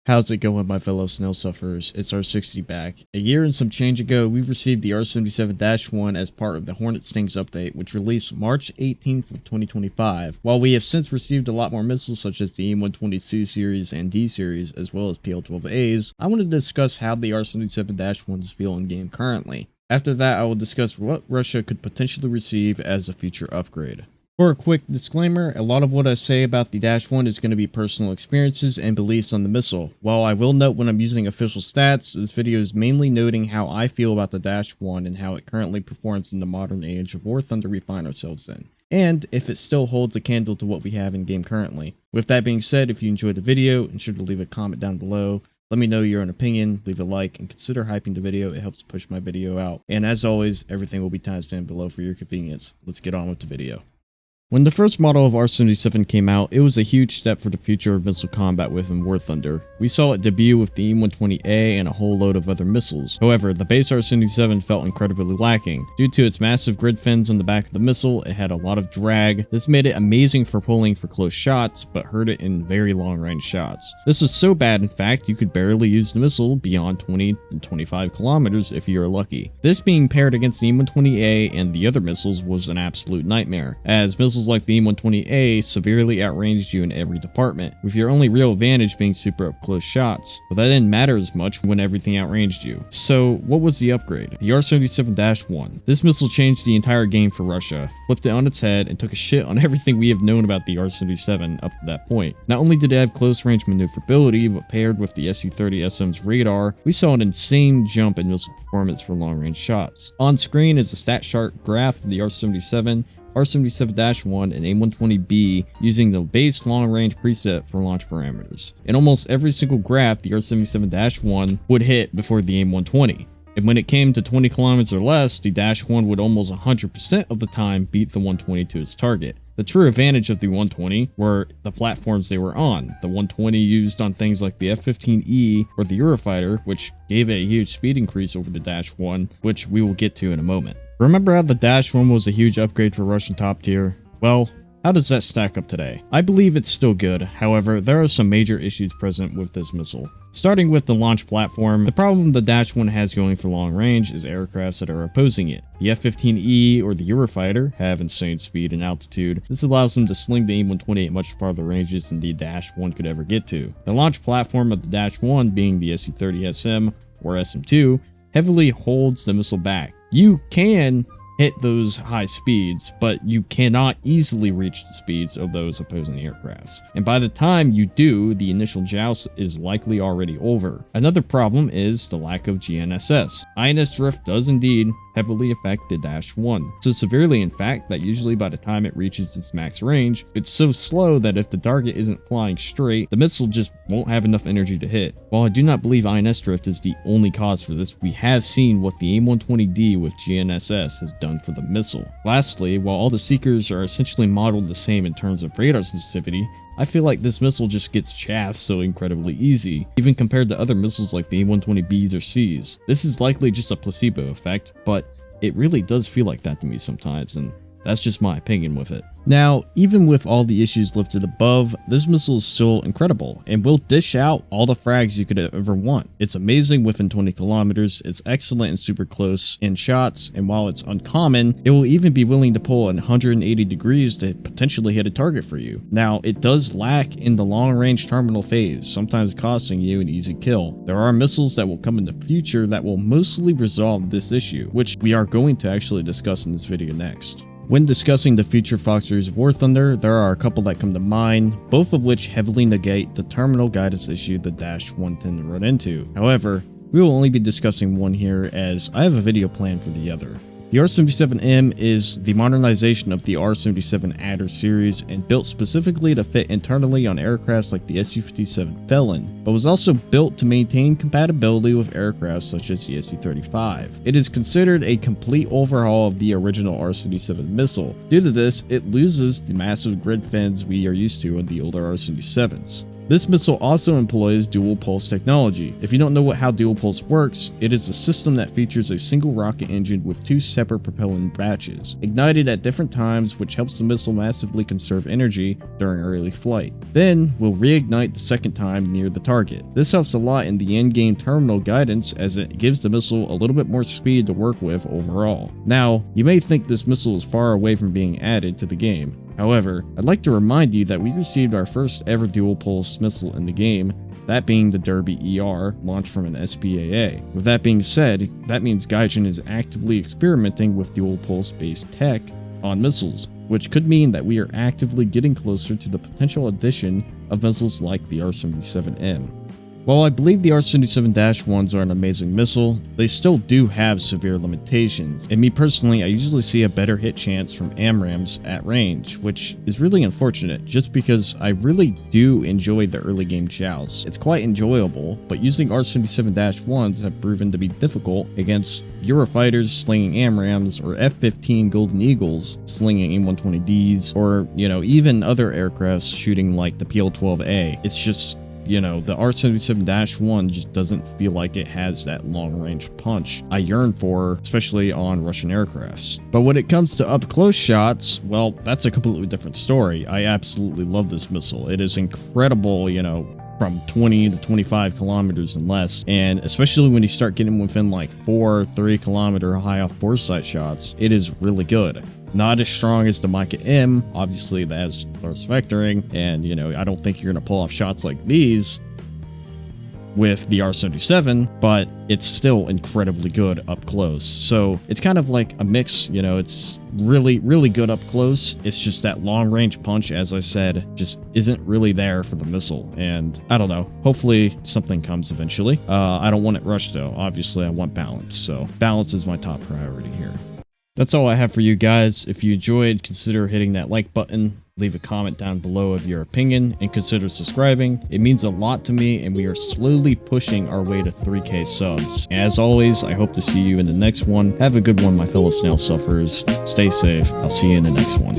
How's it going, my fellow snail sufferers? It's R60 back. A year and some change ago, we received the R-77-1 as part of the Hornets Stings update, which released March 18th of 2025. While we have since received a lot more missiles such as the AIM-120C series and D series, as well as PL-12As, I want to discuss how the R-77-1s feel in game currently. After that, I will discuss what Russia could potentially receive as a future upgrade. For a quick disclaimer, a lot of what I say about the Dash 1 is going to be personal experiences and beliefs on the missile. While I will note when I'm using official stats, this video is mainly noting how I feel about the Dash 1 and how it currently performs in the modern age of War Thunder we find ourselves in, and if it still holds a candle to what we have in game currently. With that being said, if you enjoyed the video, ensure to leave a comment down below. Let me know your own opinion, leave a like, and consider hyping the video. It helps push my video out. And as always, everything will be timestamped below for your convenience. Let's get on with the video. When the first model of R-77 came out, it was a huge step for the future of missile combat within War Thunder. We saw it debut with the AIM-120A and a whole load of other missiles. However, the base R-77 felt incredibly lacking. Due to its massive grid fins on the back of the missile, it had a lot of drag. This made it amazing for pulling for close shots, but hurt it in very long range shots. This was so bad, in fact, you could barely use the missile beyond 20 to 25 kilometers if you were lucky. This being paired against the AIM-120A and the other missiles was an absolute nightmare, as missiles like the AIM-120A severely outranged you in every department, with your only real advantage being super up close shots, but that didn't matter as much when everything outranged you. So what was the upgrade? The R-77-1. This missile changed the entire game for Russia, flipped it on its head, and took a shit on everything we have known about the R-77 up to that point. Not only did it have close range maneuverability, but paired with the SU-30SM's radar, we saw an insane jump in missile performance for long range shots. On screen is a stat chart graph of the R-77, R-77-1, and AIM-120B using the base long-range preset for launch parameters. In almost every single graph, the R-77-1 would hit before the AIM-120. And when it came to 20 kilometers or less, the Dash 1 would almost 100% of the time beat the 120 to its target. The true advantage of the 120 were the platforms they were on. The 120 used on things like the F-15E or the Eurofighter, which gave it a huge speed increase over the Dash 1, which we will get to in a moment. Remember how the Dash 1 was a huge upgrade for Russian top tier? Well, how does that stack up today? I believe it's still good, however, there are some major issues present with this missile. Starting with the launch platform, the problem the Dash 1 has going for long range is aircrafts that are opposing it. The F-15E or the Eurofighter have insane speed and altitude. This allows them to sling the AIM-120 at much farther ranges than the Dash 1 could ever get to. The launch platform of the Dash 1, being the SU-30SM or SM2, heavily holds the missile back. You can hit those high speeds, but you cannot easily reach the speeds of those opposing aircrafts. And by the time you do, the initial joust is likely already over. Another problem is the lack of GNSS. INS drift does indeed heavily affect the Dash 1. So severely in fact that usually by the time it reaches its max range, it's so slow that if the target isn't flying straight, the missile just won't have enough energy to hit. While I do not believe INS drift is the only cause for this, we have seen what the AIM-120D with GNSS has done for the missile. Lastly, while all the Seekers are essentially modeled the same in terms of radar sensitivity, I feel like this missile just gets chaffed so incredibly easy, even compared to other missiles like the AIM-120Bs or Cs. This is likely just a placebo effect, but it really does feel like that to me sometimes, and that's just my opinion with it. Now, even with all the issues listed above, this missile is still incredible and will dish out all the frags you could ever want. It's amazing within 20 kilometers, it's excellent and super close in shots, and while it's uncommon, it will even be willing to pull 180 degrees to potentially hit a target for you. Now, it does lack in the long-range terminal phase, sometimes costing you an easy kill. There are missiles that will come in the future that will mostly resolve this issue, which we are going to actually discuss in this video next. When discussing the future Fox series of War Thunder, there are a couple that come to mind, both of which heavily negate the terminal guidance issue the Dash 1 tend to run into. However, we will only be discussing one here as I have a video planned for the other. The R-77M is the modernization of the R-77 Adder series and built specifically to fit internally on aircrafts like the SU-57 Felon, but was also built to maintain compatibility with aircrafts such as the SU-35. It is considered a complete overhaul of the original R-77 missile. Due to this, it loses the massive grid fins we are used to on the older R-77s. This missile also employs dual pulse technology. If you don't know how dual pulse works, it is a system that features a single rocket engine with 2 separate propellant batches, ignited at different times, which helps the missile massively conserve energy during early flight. Then, will reignite the second time near the target. This helps a lot in the in-game terminal guidance, as it gives the missile a little bit more speed to work with overall. Now, you may think this missile is far away from being added to the game. However, I'd like to remind you that we received our first ever dual pulse missile in the game, that being the Derby ER, launched from an SPAA. With that being said, that means Gaijin is actively experimenting with dual pulse based tech on missiles, which could mean that we are actively getting closer to the potential addition of missiles like the R-77M. While I believe the R-77-1s are an amazing missile, they still do have severe limitations, and me personally, I usually see a better hit chance from AMRAAMs at range, which is really unfortunate, just because I really do enjoy the early game chows. It's quite enjoyable, but using R-77-1s have proven to be difficult against Eurofighters slinging AMRAAMs, or F-15 Golden Eagles slinging AIM-120Ds, or, even other aircrafts shooting like the PL-12A. It's just, the R-77-1 just doesn't feel like it has that long-range punch I yearn for, especially on Russian aircrafts. But when it comes to up-close shots, well, that's a completely different story. I absolutely love this missile. It is incredible, from 20 to 25 kilometers and less, and especially when you start getting within like 3 kilometer high off bore sight shots, it is really good. Not as strong as the Micah M, obviously that has thrust vectoring, and I don't think you're going to pull off shots like these with the R-77, but it's still incredibly good up close. So it's kind of like a mix, it's really, really good up close. It's just that long range punch, as I said, just isn't really there for the missile. And I don't know, hopefully something comes eventually. I don't want it rushed though. Obviously I want balance. So balance is my top priority here. That's all I have for you guys. If you enjoyed, consider hitting that like button, leave a comment down below of your opinion, and consider subscribing. It means a lot to me, and we are slowly pushing our way to 3K subs. As always, I hope to see you in the next one. Have a good one, my fellow snail sufferers. Stay safe. I'll see you in the next one.